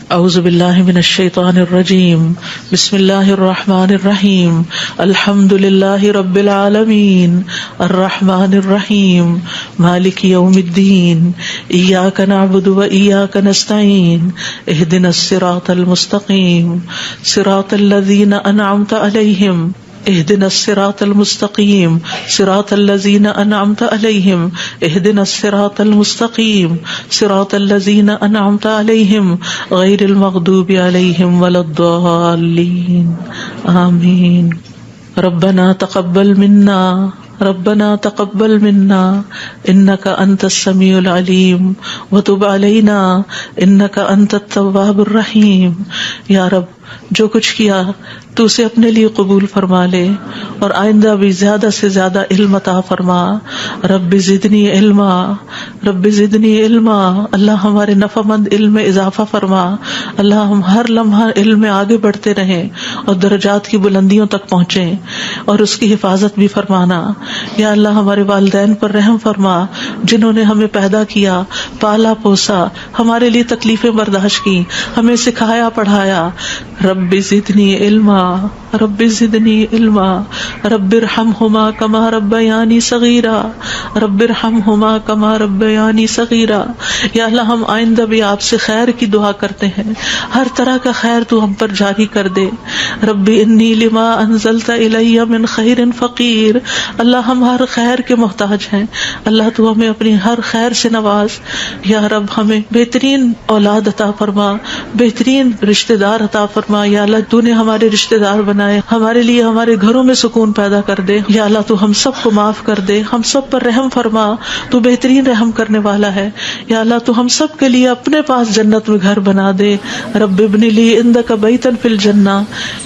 اعوذ باللہ من الشیطان الرجیم بسم اللہ الرحمن الرحیم الحمد للہ رب العالمین الرحمن الرحیم مالک یوم الدین ایاک نعبد و ایاک نستعین اہدنا الصراط المستقیم صراط الذین انعمت علیہم اهدنا الصراط المستقیم صراط الذین انعمت علیہم اهدنا الصراط المستقیم صراط الذین انعمت علیہم غیر المغضوب علیہم ولا الضالین آمین۔ ربنا تقبل منا انك انت السمیع العلیم وتب علینا انك انت التواب الرحیم۔ یا رب جو کچھ کیا تو اسے اپنے لیے قبول فرما لے اور آئندہ بھی زیادہ سے زیادہ علم عطا فرما۔ رب زدنی علما، اللہ ہمارے نفع مند علم میں اضافہ فرما۔ اللہ ہم ہر لمحہ علم میں آگے بڑھتے رہیں اور درجات کی بلندیوں تک پہنچیں اور اس کی حفاظت بھی فرمانا۔ یا اللہ ہمارے والدین پر رحم فرما جنہوں نے ہمیں پیدا کیا، پالا پوسا، ہمارے لیے تکلیفیں برداشت کی، ہمیں سکھایا پڑھایا۔ رب زدنی علما رب ارحمہما کما ربیانی صغیرا یا اللہ ہم آئندہ بھی آپ سے خیر کی دعا کرتے ہیں، ہر طرح کا خیر تو ہم پر جاری کر دے۔ رب انی لما انزلت الی من خیر فقیر، اللہ ہم ہر خیر کے محتاج ہیں، اللہ تو ہمیں اپنی ہر خیر سے نواز۔ یا رب ہمیں بہترین اولاد عطا فرما، بہترین رشتہ دار عطا فرما۔ یا اللہ تو نے ہمارے رشتہ دار بنائے، ہمارے لیے ہمارے گھروں میں سکون پیدا کر دے۔ یا اللہ تو ہم سب کو معاف کر دے، ہم سب پر رحم فرما، تو بہترین رحم کرنے والا ہے۔ یا اللہ تو ہم سب کے لیے اپنے پاس جنت میں گھر بنا دے۔ رب ابن لی عندک بیتا فی الجنہ،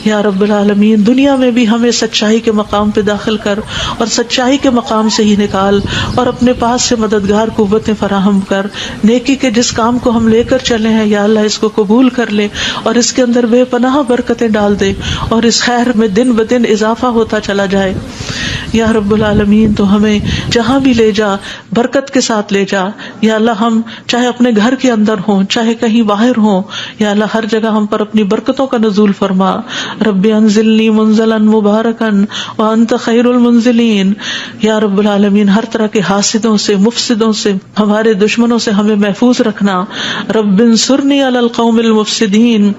یا رب العالمین دنیا میں بھی ہمیں سچائی کے مقام پہ داخل کر اور سچائی کے مقام سے ہی نکال، اور اپنے پاس سے مددگار قوتیں فراہم کر۔ نیکی کے جس کام کو ہم لے کر چلے ہیں یا اللہ اس کو قبول کر لے اور اس کے اندر بے پناہ برکتیں ڈال دے اور اس خیر میں دن بدن اضافہ ہوتا چلا جائے۔ یا رب العالمین تو ہمیں جہاں بھی لے جا برکت کے ساتھ لے جا۔ یا اللہ ہم چاہے اپنے گھر کے اندر ہوں چاہے کہیں باہر ہوں، یا اللہ ہر جگہ ہم پر اپنی برکتوں کا نزول فرما۔ رب انزلنی منزلا مبارکا وانت خیر المنزلین۔ یا رب العالمین ہر طرح کے حاسدوں سے، مفسدوں سے، ہمارے دشمنوں سے ہمیں محفوظ رکھنا۔ رب انصرنی علی القوم المفسدین،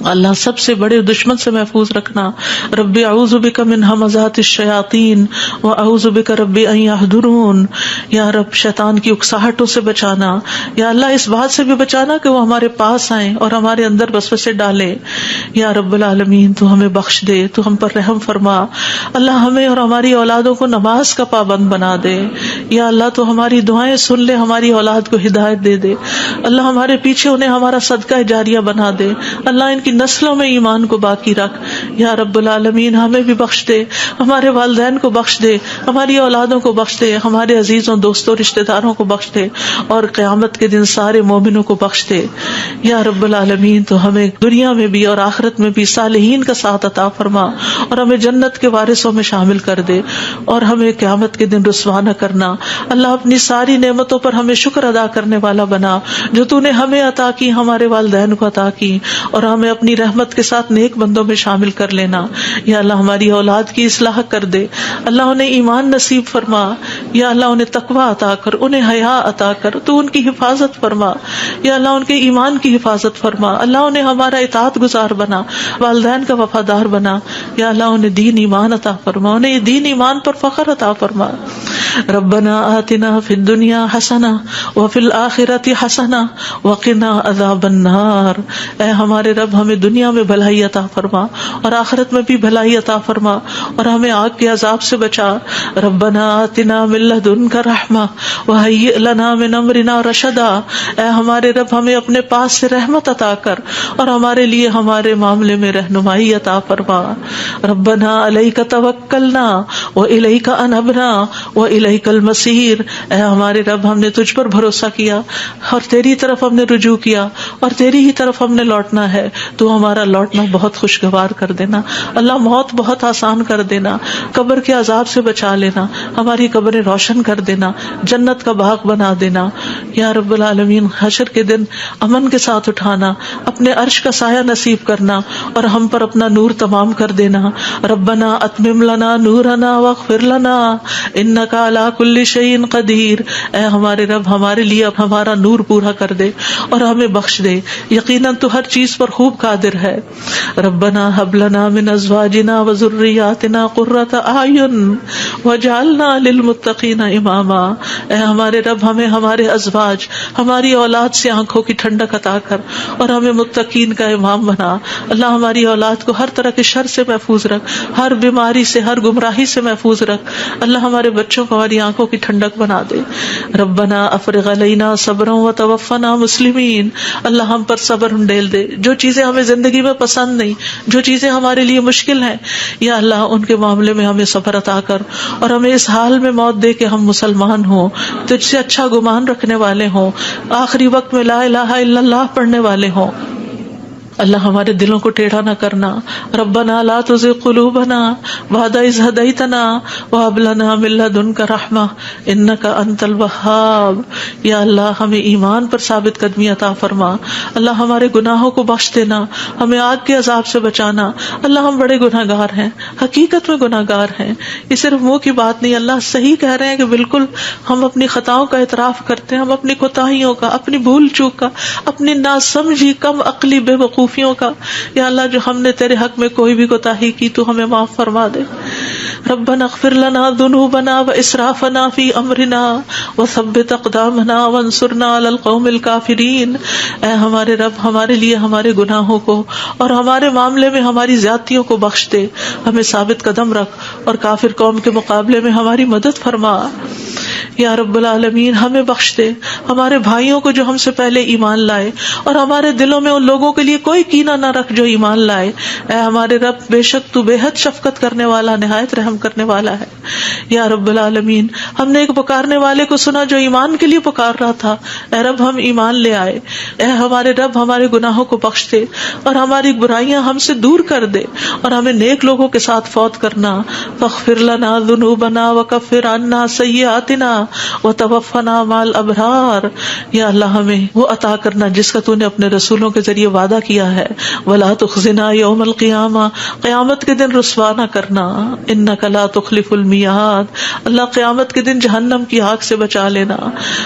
اللہ سب سے بڑے دشمن سے محفوظ رکھنا۔ رب اعوذ بک من ہمزات الشیاطین واعوذ بک رب ان یحضرون، یا رب شیطان کی اکساہٹوں سے بچانا۔ یا اللہ اس بات سے بھی بچانا کہ وہ ہمارے پاس آئیں اور ہمارے اندر وسوسے ڈالیں۔ یا رب العالمین تو ہمیں بخش دے، تو ہم پر رحم فرما۔ اللہ ہمیں اور ہماری اولادوں کو نماز کا پابند بنا دے۔ یا اللہ تو ہماری دعائیں سن لے، ہماری اولاد کو ہدایت دے دے۔ اللہ ہمارے پیچھے انہیں ہمارا صدقہ جاریہ بنا دے۔ اللہ ان کی نسلوں میں ایمان کو باقی رکھ۔ یا رب العالمین ہمیں بھی بخش دے، ہمارے والدین کو بخش دے، ہماری اولادوں کو بخش دے، ہمارے عزیزوں دوستوں رشتہ داروں کو بخش دے، اور قیامت کے دن سارے مومنوں کو بخش دے۔ یا رب العالمین تو ہمیں دنیا میں بھی اور آخرت میں بھی صالحین کا ساتھ عطا فرما، اور ہمیں جنت کے وارثوں میں شامل کر دے، اور ہمیں قیامت کے دن رسوا نہ کرنا۔ اللہ اپنی ساری نعمتوں پر ہمیں شکر ادا کرنے والا بنا، جو تو نے ہمیں عطا کی، ہمارے والدین کو عطا کی، اور ہمیں اپنی رحمت کے ساتھ نیک بندوں میں شامل کر لینا۔ یا اللہ ہماری اولاد کی اصلاح کر دے، اللہ انہیں ایمان نصیب فرما۔ یا اللہ انہیں تقوی عطا کر، انہیں حیا عطا کر، تو ان کی حفاظت فرما۔ یا اللہ ان کے ایمان کی حفاظت فرما، اللہ انہیں ہمارا اطاعت گزار بنا، والدین کا وفادار بنا۔ یا اللہ انہیں دین ایمان عطا فرما، انہیں یہ دین ایمان پر فخر عطا فرما۔ ربنا آتنا فی الدنیا حسنہ وفی الآخرۃ حسنہ وقنا عذاب النار۔ اے ہمارے رب ہمیں دنیا میں بھلائی عطا فرما اور آخرت میں بھی بھلائی عطا فرما، اور ہمیں آگ کے عذاب سے بچا۔ ربنا آتنا من لدنک رحمہ وہیئ لنا من امرنا رشدا۔ اے ہمارے رب ہمیں اپنے پاس سے رحمت عطا کر اور ہمارے لیے ہمارے معاملے میں رہنمائی عطا فرما۔ ربنا علیک توکلنا والیک انبنا والیک الیک المصیر، اے ہمارے رب ہم نے تجھ پر بھروسہ کیا اور تیری طرف ہم نے رجوع کیا اور تیری ہی طرف ہم نے لوٹنا ہے، تو ہمارا لوٹنا بہت خوشگوار کر دینا اللہ، موت بہت آسان کر دینا، قبر کے عذاب سے بچا لینا، ہماری قبریں روشن کر دینا، جنت کا باغ بنا دینا یا رب العالمین، حشر کے دن امن کے ساتھ اٹھانا، اپنے عرش کا سایہ نصیب کرنا اور ہم پر اپنا نور تمام کر دینا۔ ربنا اتمم لنا نورنا واغفر لنا انک علی کل شیء قدیر، اے ہمارے رب ہمارے لیے ہمارا نور پورا کر دے اور ہمیں بخش دے، یقیناً تو ہر چیز پر خوب قادر ہے۔ ربنا هب لنا من ازواجنا وذرياتنا قرة اعین واجعلنا للمتقین اماما، اے ہمارے رب ہمیں ہمارے ازواج، ہماری اولاد سے آنکھوں کی ٹھنڈک عطا کر اور ہمیں متقین کا امام بنا۔ اللہ ہماری اولاد کو ہر طرح کے شر سے محفوظ رکھ، ہر بیماری سے، ہر گمراہی سے محفوظ رکھ۔ اللہ ہمارے بچوں کو ہماری آنکھوں کی ٹھنڈک بنا دے۔ ربنا افرغ علینا صبرا وتوفنا مسلمین، اللہ ہم پر صبر ڈیل دے، جو چیزیں ہمیں زندگی میں پسند نہیں، جو چیزیں ہمارے لیے مشکل ہیں، یا اللہ ان کے معاملے میں ہمیں صبر عطا کر اور ہمیں اس حال میں موت دے کہ ہم مسلمان ہوں، تجھ سے اچھا گمان رکھنے والے ہوں، آخری وقت میں لا الہ الا اللہ پڑھنے والے ہوں۔ اللہ ہمارے دلوں کو ٹیڑھا نہ کرنا۔ ربنا لا تزغ قلوبنا بعد اذ ہدیتنا وہب لنا من لدنک رحمہ انک انت الوہاب، یا اللہ ہمیں ایمان پر ثابت قدمی عطا فرما، اللہ ہمارے گناہوں کو بخش دینا، ہمیں آگ کے عذاب سے بچانا۔ اللہ ہم بڑے گناہ گار ہیں، حقیقت میں گناہ گار ہیں، یہ صرف منہ کی بات نہیں، اللہ صحیح کہہ رہے ہیں کہ بالکل ہم اپنی خطاؤں کا اعتراف کرتے ہیں، ہم اپنی کوتاہیوں کا، اپنی بھول چوک کا، اپنی ناسمجھی کم عقلی بے وقوفیوں کا، یا اللہ جو ہم نے تیرے حق میں کوئی بھی کوتاہی کی تو ہمیں معاف فرما دے۔ ربنا اغفر لنا ذنوبنا واسرافنا فی امرنا وثبت اقدامنا وانصرنا علی القوم الکافرین، اے ہمارے رب ہمارے لیے ہمارے گناہوں کو اور ہمارے معاملے میں ہماری زیادتیوں کو بخش دے، ہمیں ثابت قدم رکھ اور کافر قوم کے مقابلے میں ہماری مدد فرما۔ یا رب العالمین ہمیں بخش دے، ہمارے بھائیوں کو جو ہم سے پہلے ایمان لائے، اور ہمارے دلوں میں ان لوگوں کے لیے کوئی کینہ نہ رکھ جو ایمان لائے۔ اے ہمارے رب بے شک تو بے حد شفقت کرنے والا، نہایت رحم کرنے والا ہے۔ یا رب العالمین ہم نے ایک پکارنے والے کو سنا جو ایمان کے لیے پکار رہا تھا، اے رب ہم ایمان لے آئے۔ اے ہمارے رب ہمارے گناہوں کو بخش دے اور ہماری برائیاں ہم سے دور کر دے اور ہمیں نیک لوگوں کے ساتھ فوت کرنا۔ فاغفر لنا ذنوبنا وکفر عنا سیئاتنا وتوفنا مع الابرار، یا اللہ ہمیں وہ عطا کرنا جس کا تو نے اپنے رسولوں کے ذریعے وعدہ کیا ہے۔ ولا تخزنا یوم القیامہ، قیامت کے دن رسوا نہ کرنا۔ انک لا تخلف المیعاد، اللہ قیامت کے دن جہنم کی آگ سے بچا لینا۔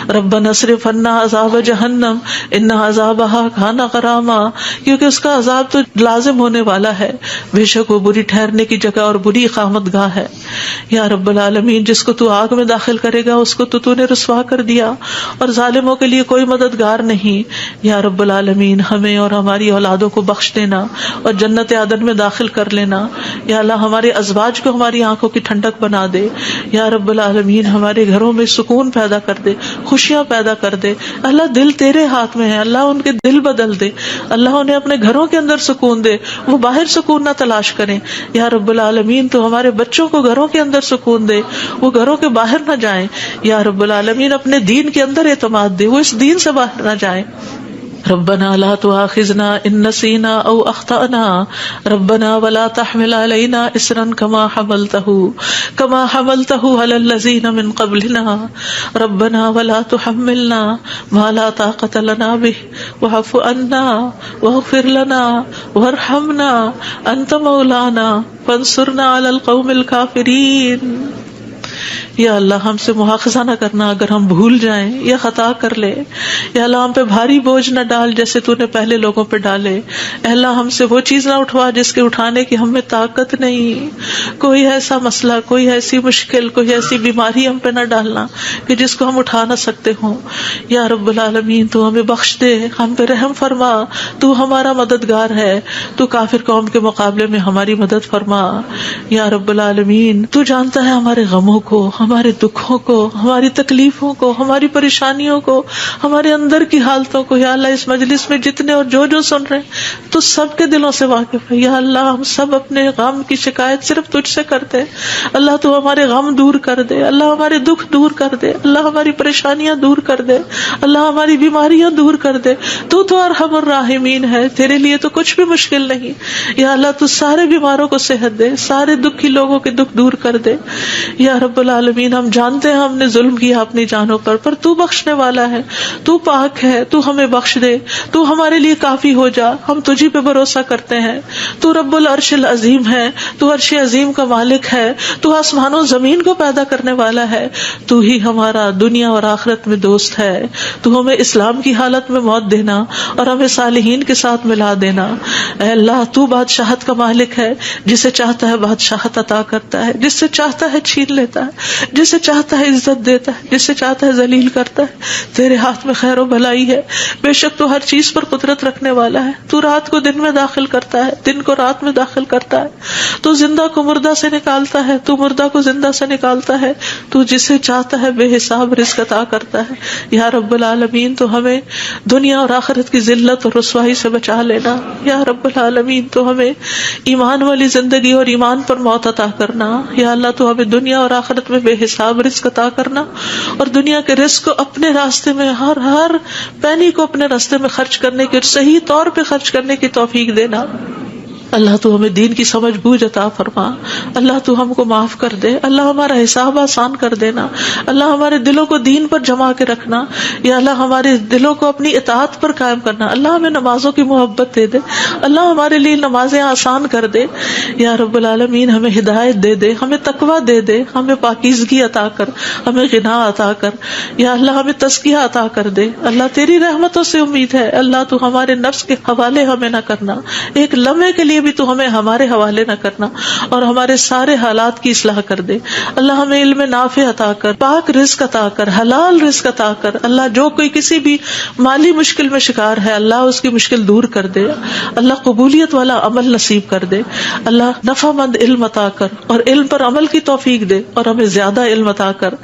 ربنا اصرف عنا عذاب جہنم ان عذابها کان غراما، کیونکہ اس کا عذاب تو لازم ہونے والا ہے، بے شک وہ بری ٹھہرنے کی جگہ اور بری اقامت گاہ ہے۔ یا رب العالمین جس کو تو آگ میں داخل کرے گا اس کو تو نے رسوا کر دیا، اور ظالموں کے لیے کوئی مددگار نہیں۔ یا رب العالمین ہمیں اور ہماری اولادوں کو بخش دینا اور جنت عدن میں داخل کر لینا۔ یا اللہ ہمارے ازواج کو ہماری آنکھوں کی ٹھنڈک بنا دے۔ یا رب العالمین ہمارے گھروں میں سکون پیدا کر دے، خوشیاں پیدا کر دے۔ اللہ دل تیرے ہاتھ میں ہے، اللہ ان کے دل بدل دے، اللہ انہیں اپنے گھروں کے اندر سکون دے، وہ باہر سکون نہ تلاش کریں۔ یا رب العالمین تو ہمارے بچوں کو گھروں کے اندر سکون دے، وہ گھروں کے باہر نہ جائیں۔ یا رب العالمین اپنے دین کے اندر اعتماد دے، وہ اس دین سے باہر نہ جائیں۔ ربنا لا تؤاخذنا ان نسينا او اخطأنا ربنا ولا تحمل علينا اصرا كما حملته على الذين من قبلنا ربنا ولا تحملنا ما لا طاقة لنا به واعف عنا واغفر لنا وارحمنا انت مولانا فانصرنا على القوم الكافرين۔ یا اللہ ہم سے مواخذہ نہ کرنا اگر ہم بھول جائیں یا خطا کر لیں۔ یا اللہ ہم پہ بھاری بوجھ نہ ڈال جیسے تو نے پہلے لوگوں پہ ڈالے۔ اے اللہ ہم سے وہ چیز نہ اٹھوا جس کے اٹھانے کی ہم میں طاقت نہیں۔ کوئی ایسا مسئلہ، کوئی ایسی مشکل، کوئی ایسی بیماری ہم پہ نہ ڈالنا کہ جس کو ہم اٹھا نہ سکتے ہوں۔ یا رب العالمین تو ہمیں بخش دے، ہم پہ رحم فرما، تو ہمارا مددگار ہے، تو کافر قوم کے مقابلے میں ہماری مدد فرما۔ یا رب العالمین تو جانتا ہے ہمارے غموں کو، ہمارے دکھوں کو، ہماری تکلیفوں کو، ہماری پریشانیوں کو، ہمارے اندر کی حالتوں کو یا اللہ اس مجلس میں جتنے اور جو سن رہے ہیں تو سب کے دلوں سے واقف ہے یا اللہ. ہم سب اپنے غم کی شکایت صرف تجھ سے کرتے. اللہ تو ہمارے غم دور کر دے، اللہ ہمارے دکھ دور کر دے، اللہ ہماری پریشانیاں دور کر دے، اللہ ہماری بیماریاں دور کر دے. تو ارحم الراحمین ہے، تیرے لیے تو کچھ بھی مشکل نہیں. یا اللہ تو سارے بیماروں کو صحت دے، سارے دکھی لوگوں کے دکھ دور کر دے. یا رب العالمین ہم جانتے ہیں ہم نے ظلم کیا اپنی جانوں پر تو بخشنے والا ہے، تو پاک ہے، تو ہمیں بخش دے، تو ہمارے لیے کافی ہو جا. ہم تجھی پہ بھروسہ کرتے ہیں. تو رب العرش العظیم ہے، تو عرش عظیم کا مالک ہے، تو آسمانوں زمین کو پیدا کرنے والا ہے. تو ہی ہمارا دنیا اور آخرت میں دوست ہے. تو ہمیں اسلام کی حالت میں موت دینا اور ہمیں صالحین کے ساتھ ملا دینا. اے اللہ تو بادشاہت کا مالک ہے، جسے چاہتا ہے بادشاہت عطا کرتا ہے، جس سے چاہتا ہے چھین لیتا ہے، جسے چاہتا ہے عزت دیتا ہے، جسے چاہتا ہے ذلیل کرتا ہے. تیرے ہاتھ میں خیر و بھلائی ہے. بے شک تو ہر چیز پر قدرت رکھنے والا ہے. تو رات کو دن میں داخل کرتا ہے، دن کو رات میں داخل کرتا ہے. تو زندہ کو مردہ سے نکالتا ہے، تو مردہ کو زندہ سے نکالتا ہے. تو جسے چاہتا ہے بے حساب رزق عطا کرتا ہے. یا رب العالمین تو ہمیں دنیا اور آخرت کی ذلت اور رسوائی سے بچا لینا. یا رب العالمین تو ہمیں ایمان والی زندگی اور ایمان پر موت عطا کرنا. یا اللہ تو ہمیں دنیا اور آخرت میں بے حساب رزق عطا کرنا، اور دنیا کے رزق کو اپنے راستے میں ہر پینی کو اپنے راستے میں خرچ کرنے کی اور صحیح طور پہ خرچ کرنے کی توفیق دینا. اللہ تو ہمیں دین کی سمجھ بوجھ عطا فرما. اللہ تو ہم کو معاف کر دے. اللہ ہمارا حساب آسان کر دینا. اللہ ہمارے دلوں کو دین پر جما کے رکھنا. یا اللہ ہمارے دلوں کو اپنی اطاعت پر قائم کرنا. اللہ ہمیں نمازوں کی محبت دے دے. اللہ ہمارے لیے نمازیں آسان کر دے. یا رب العالمین ہمیں ہدایت دے دے، ہمیں تقویٰ دے دے، ہمیں پاکیزگی عطا کر، ہمیں غنا عطا کر. یا اللہ ہمیں تزکیہ عطا کر دے. اللہ تیری رحمتوں سے امید ہے. اللہ تو ہمارے نفس کے حوالے ہمیں نہ کرنا. ایک لمحے کے لیے بھی تو ہمیں ہمارے حوالے نہ کرنا، اور ہمارے سارے حالات کی اصلاح کر دے. اللہ ہمیں علم نافع عطا کر، پاک رزق عطا کر، حلال رزق عطا کر. اللہ جو کوئی کسی بھی مالی مشکل میں شکار ہے، اللہ اس کی مشکل دور کر دے. اللہ قبولیت والا عمل نصیب کر دے. اللہ نفع مند علم عطا کر اور علم پر عمل کی توفیق دے، اور ہمیں زیادہ علم عطا کر.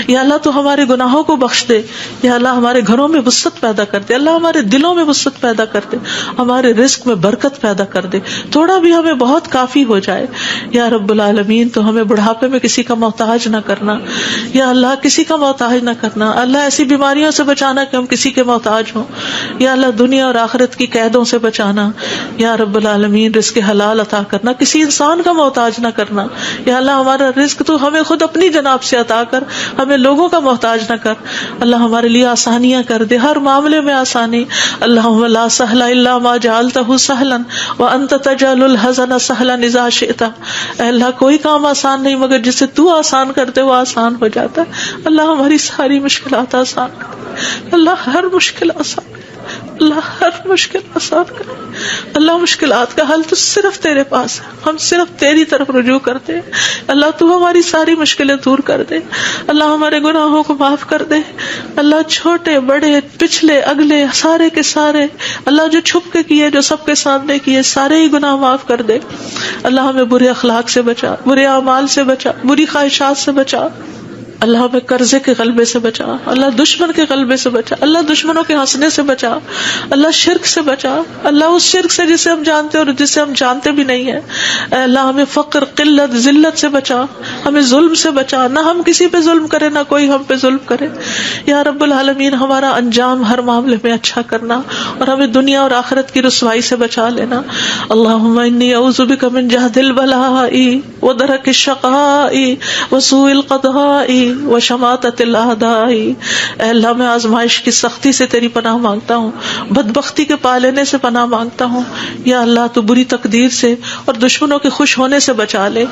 یا اللہ تو ہمارے گناہوں کو بخش دے. یا اللہ ہمارے گھروں میں وسعت پیدا کر دے. اللہ ہمارے دلوں میں وسعت پیدا کر دے. ہمارے رزق میں برکت پیدا کر دے. تھوڑا بھی ہمیں بہت کافی ہو جائے. یا رب العالمین تو ہمیں بڑھاپے میں کسی کا محتاج نہ کرنا. یا اللہ کسی کا محتاج نہ کرنا. اللہ ایسی بیماریوں سے بچانا کہ ہم کسی کے محتاج ہوں. یا اللہ دنیا اور آخرت کی قیدوں سے بچانا. یا رب العالمین رزق حلال عطا کرنا، کسی انسان کا محتاج نہ کرنا. یا اللہ ہمارا رزق تو ہمیں خود اپنی جناب سے عطا کر، ہمیں لوگوں کا محتاج نہ کر. اللہ ہمارے لیے آسانیاں کر دے، ہر معاملے میں آسانی. اللہم لا سہل الا ما جعلتہ سہلا وانت تجعل الحزن سہلا اذا شئت. اے اللہ کوئی کام آسان نہیں مگر جسے تو آسان کرتے وہ آسان ہو جاتا ہے. اللہ ہماری ساری مشکلات آسان کر. اللہ ہر مشکل آسان کر. اللہ ہر مشکل آسان کر. اللہ مشکلات کا حل تو صرف تیرے پاس ہے. ہم صرف تیری طرف رجوع کرتے ہیں. اللہ تو ہماری ساری مشکلیں دور کر دے. اللہ ہمارے گناہوں کو معاف کر دے. اللہ چھوٹے بڑے پچھلے اگلے سارے کے سارے، اللہ جو چھپ کے کیے جو سب کے سامنے کیے، سارے ہی گناہ معاف کر دے. اللہ ہمیں برے اخلاق سے بچا، برے اعمال سے بچا، بری خواہشات سے بچا. اللہ ہمیں قرضے کے غلبے سے بچا. اللہ دشمن کے غلبے سے بچا. اللہ دشمنوں کے ہنسنے سے بچا. اللہ شرک سے بچا. اللہ اس شرک سے جسے ہم جانتے اور جسے ہم جانتے بھی نہیں ہیں. اے اللہ ہمیں فقر، قلت، ذلت سے بچا. ہمیں ظلم سے بچا. نہ ہم کسی پہ ظلم کرے، نہ کوئی ہم پہ ظلم کرے. یا رب العالمین ہمارا انجام ہر معاملے میں اچھا کرنا، اور ہمیں دنیا اور آخرت کی رسوائی سے بچا لینا. اللہم انی اعوذ بک من جہد البلاء ودرک الشقاء وسوء القضاء وشماتۃ الاعداء. اے اللہ میں آزمائش کی سختی سے تیری پناہ مانگتا ہوں، بدبختی کے پالنے سے پناہ مانگتا ہوں. یا اللہ تو بری تقدیر سے اور دشمنوں کے خوش ہونے سے بچا لے.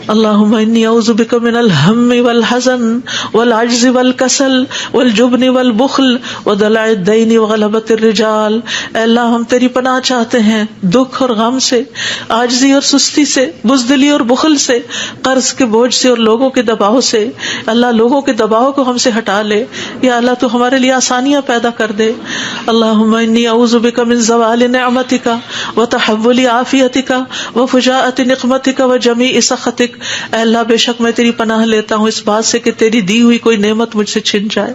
اللہم انی اعوذ بک من الہم والحزن والعجز والکسل والجبن والبخل ودلع الدین وغلبۃ الرجال. اے اللہ ہم تیری پناہ چاہتے ہیں دکھ اور غم سے، عاجزی اور سستی سے، بزدلی اور بخل سے، قرض کے بوجھ سے اور لوگوں کے دباؤ سے. اللہ لوگوں کے دباؤ کو ہم سے ہٹا لے. یا اللہ تو ہمارے لیے آسانیاں پیدا کر دے. اللہم انی اعوذ بک من زوال نعمتک وتحول عافیتک وفجاءۃ نقمتک وجمیع سخطک. اے اللہ بے بے شک میں تیری پناہ لیتا ہوں اس بات سے کہ تیری دی ہوئی کوئی نعمت مجھ سے چھن جائے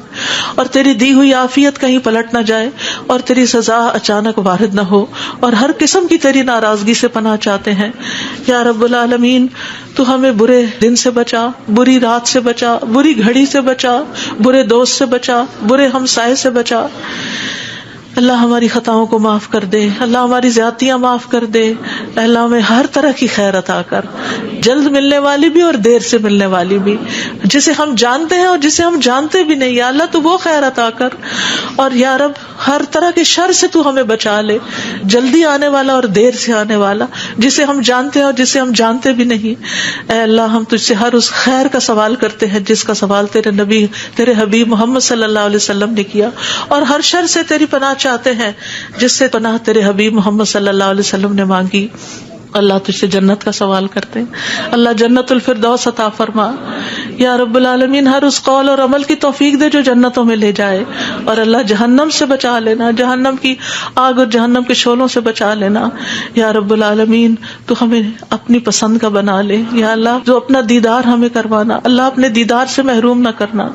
اور تیری دی ہوئی عافیت کہیں پلٹ نہ جائے اور تیری سزا اچانک وارد نہ ہو، اور ہر قسم کی تیری ناراضگی سے پناہ چاہتے ہیں یا رب العالمین۔ تو ہمیں برے دن سے بچا، بری رات سے بچا، بری گھڑی سے بچا، برے دوست سے بچا، برے ہمسائے سے بچا۔ اللہ ہماری خطاؤں کو معاف کر دے، اللہ ہماری زیادتیاں معاف کر دے، اللہ ہمیں ہر طرح کی خیر عطا کر، جلد ملنے والی بھی اور دیر سے ملنے والی بھی، جسے ہم جانتے ہیں اور جسے ہم جانتے بھی نہیں، یا اللہ تو وہ خیر عطا کر، اور یا رب ہر طرح کے شر سے تو ہمیں بچا لے، جلدی آنے والا اور دیر سے آنے والا، جسے ہم جانتے ہیں اور جسے ہم جانتے بھی نہیں۔ اے اللہ ہم تجھ سے ہر اس خیر کا سوال کرتے ہیں جس کا سوال تیرے نبی، تیرے حبیب محمد صلی اللہ علیہ وسلم نے کیا، اور ہر شر سے تیری پناہ چاہتے ہیں جس سے پناہ تیرے حبیب محمد صلی اللہ علیہ وسلم نے مانگی۔ اللہ تجھ سے جنت کا سوال کرتے ہیں، اللہ جنت الفردوس عطا فرما یا رب العالمین، ہر اس قول اور عمل کی توفیق دے جو جنتوں میں لے جائے، اور اللہ جہنم سے بچا لینا، جہنم کی آگ اور جہنم کے شعلوں سے بچا لینا یا رب العالمین۔ تو ہمیں اپنی پسند کا بنا لے یا اللہ، جو اپنا دیدار ہمیں کروانا، اللہ اپنے دیدار سے محروم نہ کرنا۔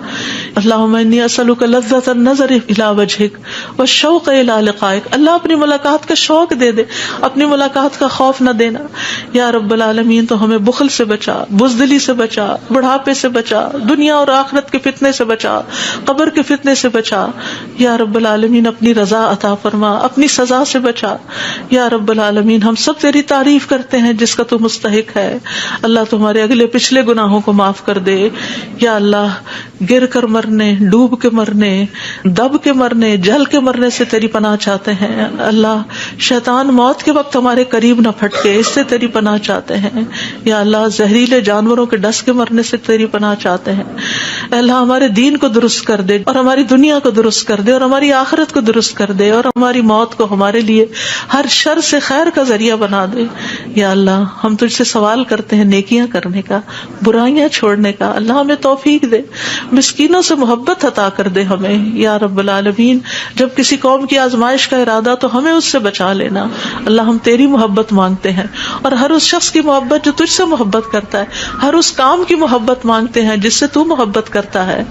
اللہم انی اسألک لذۃ النظر الی وجہک والشوق الی لقائک، اللہ اپنی ملاقات کا شوق دے دے، اپنی ملاقات کا خوف نہ دینا یا رب العالمین۔ تو ہمیں بخل سے بچا، بزدلی سے بچا، بڑھاپے سے بچا، دنیا اور آخرت کے فتنے سے بچا، قبر کے فتنے سے بچا یا رب العالمین۔ اپنی رضا عطا فرما، اپنی سزا سے بچا یا رب العالمین۔ ہم سب تیری تعریف کرتے ہیں جس کا تو مستحق ہے، اللہ تمہارے اگلے پچھلے گناہوں کو معاف کر دے یا اللہ۔ گر کر مرنے، ڈوب کے مرنے، دب کے مرنے، جل کے مرنے سے تیری پناہ چاہتے ہیں اللہ۔ شیطان موت کے وقت ہمارے قریب نہ پھٹکے، اس سے تیری پناہ چاہتے ہیں یا اللہ۔ زہریلے جانوروں کے ڈس کے مرنے سے تیری پناہ چاہتے ہیں اللہ۔ ہمارے دین کو درست کر دے اور ہماری دنیا کو درست کر دے اور ہماری آخرت کو درست کر دے، اور ہماری موت کو ہمارے لیے ہر شر سے خیر کا ذریعہ بنا دے یا اللہ۔ ہم تجھ سے سوال کرتے ہیں نیکیاں کرنے کا، برائیاں چھوڑنے کا، اللہ ہمیں توفیق دے، مسکینوں سے محبت عطا کر دے ہمیں یا رب العالمین۔ جب کسی قوم کی آزمائش کا ارادہ تو ہمیں اس سے بچا لینا اللہ۔ ہم تیری محبت مانگتے ہیں اور ہر اس شخص کی محبت جو تجھ سے محبت کرتا ہے، ہر اس کام کی محبت مانگتے ہیں جس سے تو محبت کرتا ہے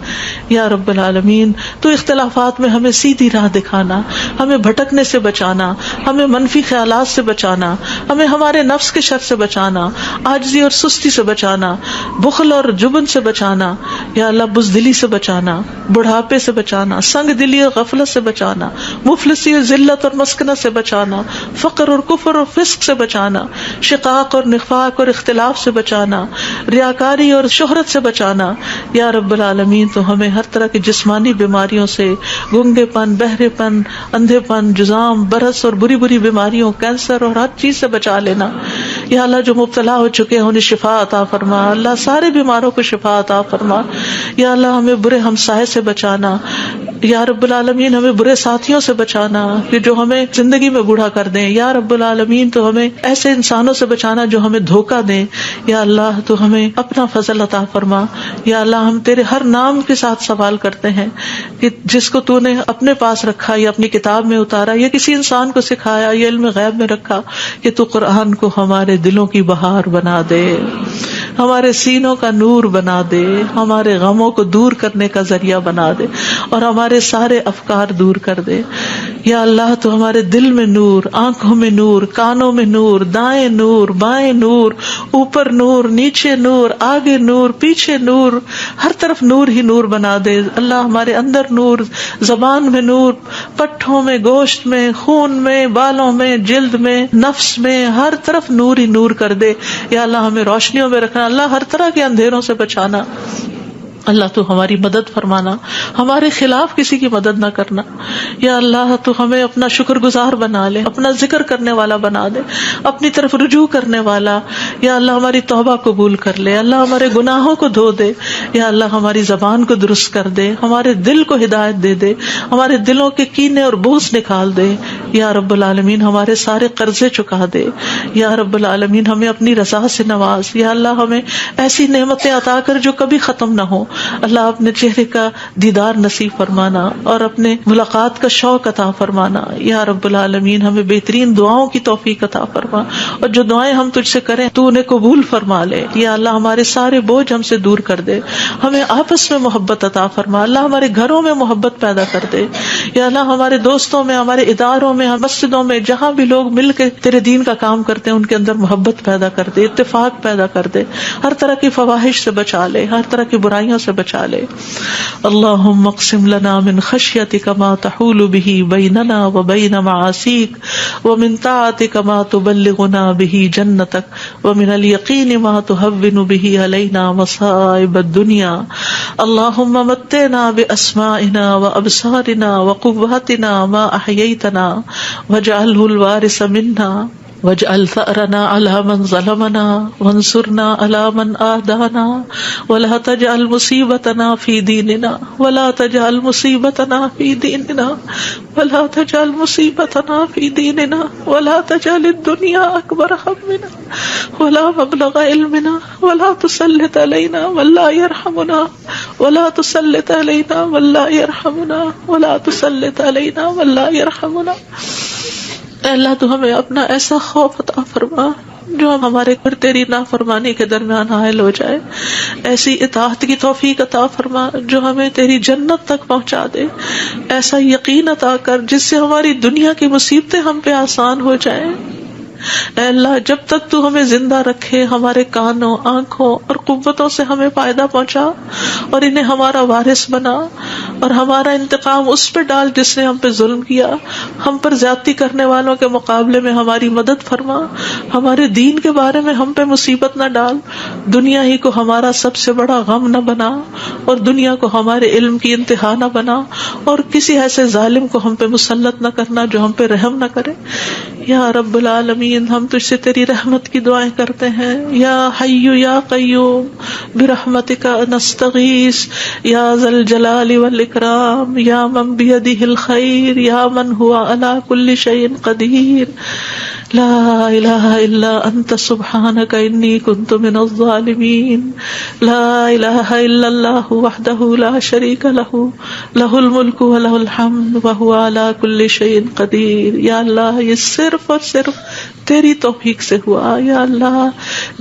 یا رب العالمین۔ تو اختلافات میں ہمیں سیدھی راہ دکھانا، ہمیں بھٹکنے سے بچانا، ہمیں منفی خیالات سے بچانا، ہمیں ہمارے نفس کے شر سے بچانا، عاجزی اور سستی سے بچانا، بخل اور جبن سے بچانا یا اللہ، بزدلی سے بچانا، بڑھاپے سے بچانا، سنگ دلی اور غفلت سے بچانا، مفلسی اور ذلت اور مسکنت سے بچانا، فقر اور کفر اور فسق سے بچانا، شقاق اور نفاق اور اختلاف سے بچانا، ریاکاری اور شہرت سے بچانا یا رب العالمین۔ تو ہمیں ہر طرح کی جسمانی بیماریوں سے، گنگے پن، بہرے پن، اندھے پن، جزام، برس اور بری بری بیماریوں، کینسر اور ہر چیز سے بچا لینا یا اللہ۔ جو مبتلا ہو چکے ہیں انہیں شفا عطا فرما اللہ، سارے بیماروں کو شفا عطا فرما یا اللہ۔ ہمیں برے ہمسائے سے بچانا یا رب العالمین، ہمیں برے ساتھیوں سے بچانا کہ جو ہمیں زندگی میں بوڑھا کر دیں یا رب العالمین۔ تو ہمیں ایسے انسانوں سے بچانا جو ہمیں دھوکہ دیں یا اللہ۔ تو ہمیں اپنا فضل عطا فرما یا اللہ۔ ہم تیرے ہر نام کے ساتھ سوال کرتے ہیں کہ جس کو تو نے اپنے پاس رکھا یا اپنی کتاب میں اتارا یا کسی انسان کو سکھایا یا علم غیب میں رکھا، کہ تو قرآن کو ہمارے دلوں کی بہار بنا دے، ہمارے سینوں کا نور بنا دے، ہمارے غموں کو دور کرنے کا ذریعہ بنا دے اور ہمارے سارے افکار دور کر دے یا اللہ۔ تو ہمارے دل میں نور، آنکھوں میں نور، کانوں میں نور، دائیں نور، بائیں نور، اوپر نور، نیچے نور، آگے نور، پیچھے نور، ہر طرف نور ہی نور بنا دے اللہ۔ ہمارے اندر نور، زبان میں نور، پٹھوں میں، گوشت میں، خون میں، بالوں میں، جلد میں، نفس میں، ہر طرف نور ہی نور کر دے یا اللہ۔ ہمیں روشنیوں میں رکھنا اللہ، ہر طرح کے اندھیروں سے بچانا اللہ۔ تو ہماری مدد فرمانا، ہمارے خلاف کسی کی مدد نہ کرنا یا اللہ۔ تو ہمیں اپنا شکر گزار بنا لے، اپنا ذکر کرنے والا بنا دے، اپنی طرف رجوع کرنے والا یا اللہ۔ ہماری توبہ قبول کر لے اللہ، ہمارے گناہوں کو دھو دے یا اللہ۔ ہماری زبان کو درست کر دے، ہمارے دل کو ہدایت دے دے، ہمارے دلوں کے کینے اور بغض نکال دے یا رب العالمین۔ ہمارے سارے قرضے چکا دے یا رب العالمین۔ ہمیں اپنی رضا سے نواز یا اللہ۔ ہمیں ایسی نعمتیں عطا کر جو کبھی ختم نہ ہو اللہ اپنے چہرے کا دیدار نصیب فرمانا اور اپنے ملاقات کا شوق عطا فرمانا. یا رب العالمین ہمیں بہترین دعاؤں کی توفیق عطا فرما, اور جو دعائیں ہم تجھ سے کریں تو انہیں قبول فرما لے. یا اللہ ہمارے سارے بوجھ ہم سے دور کر دے, ہمیں آپس میں محبت عطا فرما. اللہ ہمارے گھروں میں محبت پیدا کر دے. یا اللہ ہمارے دوستوں میں, ہمارے اداروں میں, مسجدوں میں, جہاں بھی لوگ مل کے تیرے دین کا کام کرتے ہیں ان کے اندر محبت پیدا کر دے, اتفاق پیدا کر دے, ہر طرح کی فواحش سے بچا لے, ہر طرح کی برائیوں سے بچا لے. اللہم اقسم لنا من خشیتک ما تحول به بیننا وبین معاصیک, ومن طاعتک ما تبلغنا به جنتک, ومن الیقین ما تهون به علینا مصائب الدنیا. اللہم متعنا باسمائنا وابصارنا وقواتنا ما احییتنا واجعله الوارث منا واجعل ثأرنا على من ظلمنا وانصرنا على من آدانا ولا تجعل مصيبتنا في ديننا ولا تجعل مصيبتنا في ديننا ولا تجعل مصيبتنا في ديننا ولا تجعل الدنيا أكبر همنا ولا مبلغ علمنا ولا تسلط علينا من لا يرحمنا ولا تسلط علينا من لا يرحمنا ولا تسلط علينا من لا يرحمنا. اے اللہ تو ہمیں اپنا ایسا خوف عطا فرما جو ہمارے اور تیری نافرمانی کے درمیان حائل ہو جائے, ایسی اطاعت کی توفیق عطا فرما جو ہمیں تیری جنت تک پہنچا دے, ایسا یقین عطا کر جس سے ہماری دنیا کی مصیبتیں ہم پہ آسان ہو جائیں. اے اللہ جب تک تو ہمیں زندہ رکھے ہمارے کانوں, آنکھوں اور قوتوں سے ہمیں فائدہ پہنچا اور انہیں ہمارا وارث بنا, اور ہمارا انتقام اس پہ ڈال جس نے ہم پہ ظلم کیا. ہم پر زیادتی کرنے والوں کے مقابلے میں ہماری مدد فرما, ہمارے دین کے بارے میں ہم پہ مصیبت نہ ڈال, دنیا ہی کو ہمارا سب سے بڑا غم نہ بنا, اور دنیا کو ہمارے علم کی انتہا نہ بنا, اور کسی ایسے ظالم کو ہم پہ مسلط نہ کرنا جو ہم پہ رحم نہ کرے. یا رب العالمین ہم تجھ سے تیری رحمت کی دعائیں کرتے ہیں. یا حی یا قیوم برحمتک نستغیث یا ذا الجلال والاکرام یا من بیدہ الخیر یا من ہوا علی کل شیء قدیر. لا الہ الا انت سبحانک انی کنت من الظالمین. لا الہ الا اللہ وحدہ لا شریک لہ لہ الملک ولہ الحمد وہو علی کل شیء قدیر. یا اللہ یہ صرف اور صرف تیری توفیق سے ہوا. یا اللہ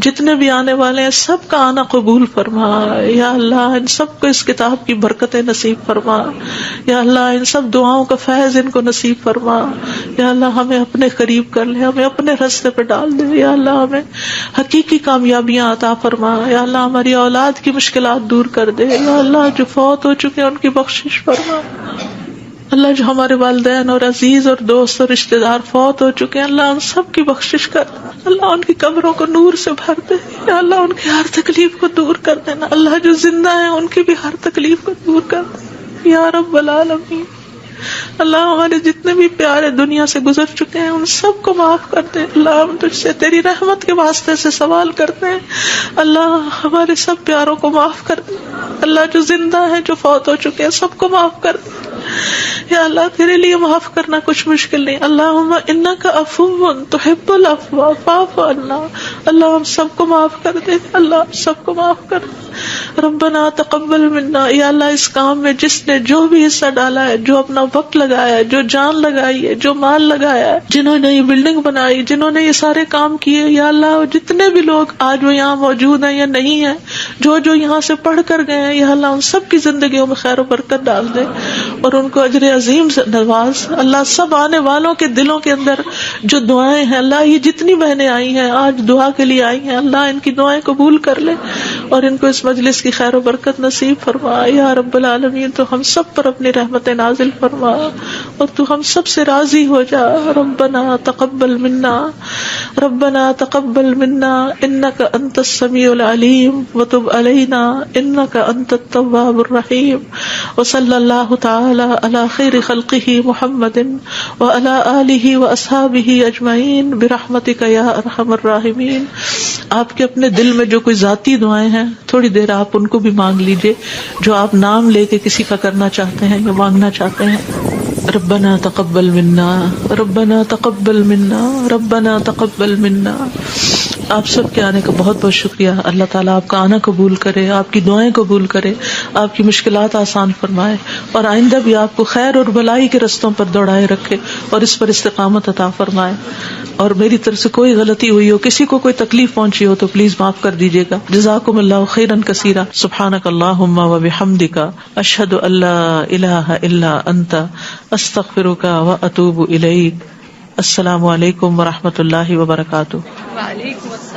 جتنے بھی آنے والے ہیں سب کا آنا قبول فرما. یا اللہ ان سب کو اس کتاب کی برکتیں نصیب فرما. یا اللہ ان سب دعاؤں کا فیض ان کو نصیب فرما. یا اللہ ہمیں اپنے قریب کر لے, ہمیں اپنے راستے پہ ڈال دے. یا اللہ ہمیں حقیقی کامیابیاں عطا فرما. یا اللہ ہماری اولاد کی مشکلات دور کر دے. یا اللہ جو فوت ہو چکے ہیں ان کی بخشش فرما. اللہ جو ہمارے والدین اور عزیز اور دوست اور رشتہ دار فوت ہو چکے ہیں اللہ ان سب کی بخشش کر. اللہ ان کی قبروں کو نور سے بھر دے. یا اللہ ان کی ہر تکلیف کو دور کر دینا. اللہ جو زندہ ہیں ان کی بھی ہر تکلیف کو دور کر دے یا رب العالمین. اللہ ہمارے جتنے بھی پیارے دنیا سے گزر چکے ہیں ان سب کو معاف کر دے. اللہ ہم تجھ سے تیری رحمت کے واسطے سے سوال کرتے ہیں, اللہ ہمارے سب پیاروں کو معاف کر دے. اللہ جو زندہ ہے جو فوت ہو چکے ہیں سب کو معاف کر دے. یا اللہ تیرے لیے معاف کرنا کچھ مشکل نہیں. اللہم انک عفو تحب العفو فاعف عنا. اللہ ہم سب کو معاف کر دے. اللہ سب کو معاف کر دے. ربنا تقبل منا. یا اللہ اس کام میں جس نے جو بھی حصہ ڈالا ہے, جو اپنا وقت لگایا ہے, جو جان لگائی ہے, جو مال لگایا ہے, جنہوں نے یہ بلڈنگ بنائی, جنہوں نے یہ سارے کام کیے, یا اللہ جتنے بھی لوگ آج وہ یہاں موجود ہیں یا نہیں ہیں, جو یہاں سے پڑھ کر گئے ہیں, یا اللہ ان سب کی زندگیوں میں خیر و برکت ڈال دے اور ان کو اجر عظیم سے نواز. اللہ سب آنے والوں کے دلوں کے اندر جو دعائیں ہیں, اللہ یہ جتنی بہنیں آئی ہیں آج دعا کے لیے آئی ہیں, اللہ ان کی دعائیں قبول کر لے اور ان کو اس مجلس کی خیر و برکت نصیب فرما. یا رب العالمین تو ہم سب پر اپنی رحمت نازل فرما اور تو ہم سب سے راضی ہو جا. ربنا تقبل منا ربنا تقبل منا انک انت السمیع العلیم وتب علینا انک انت التواب الرحیم. وصلی اللہ تعالی علی خیر خلقہ محمد وعلی آلہ واصحابہ اجمعین برحمتک یا ارحم الراحمین. آپ کے اپنے دل میں جو کوئی ذاتی دعائیں ہیں تھوڑی دیر آپ ان کو بھی مانگ لیجئے, جو آپ نام لے کے کسی کا کرنا چاہتے ہیں یا مانگنا چاہتے ہیں. ربنا تقبل منا ربنا تقبل منا ربنا تقبل منا آپ سب کے آنے کا بہت بہت شکریہ. اللہ تعالیٰ آپ کا آنا قبول کرے, آپ کی دعائیں قبول کرے, آپ کی مشکلات آسان فرمائے, اور آئندہ بھی آپ کو خیر اور بھلائی کے رستوں پر دوڑائے رکھے اور اس پر استقامت عطا فرمائے. اور میری طرف سے کوئی غلطی ہوئی ہو, کسی کو کوئی تکلیف پہنچی ہو تو پلیز معاف کر دیجیے گا. جزاکم اللہ خیرا کثیرا. سبحانک اللہم و بحمدک, اشہد ان لا الہ الا انت, استغفرک و اتوب الیک. السلام علیکم و رحمۃ اللہ وبرکاتہ. وعلیکم السلام.